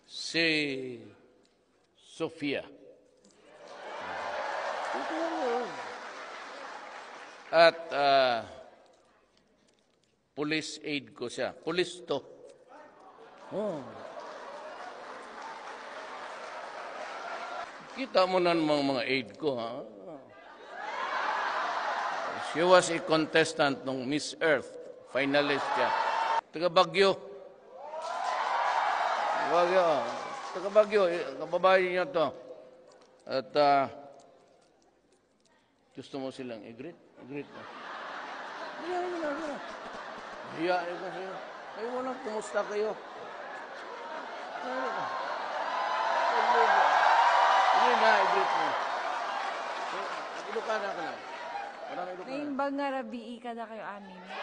si Sofia. At police aide ko siya. Police to. Oh. Kita mo na mga aide ko, ha? She was a contestant ng Miss Earth. Finalist siya. Taga Baguio. Taga Baguio. Kababae niya to. At gusto mo silang i-greet? I-greet mo. Hiyain ka sa'yo. Kayo mo lang, kumusta kayo? Hindi na, i-greet mo. Ilokana ka na. Ngayon bang nga rabii ka na kayo amin? Okay.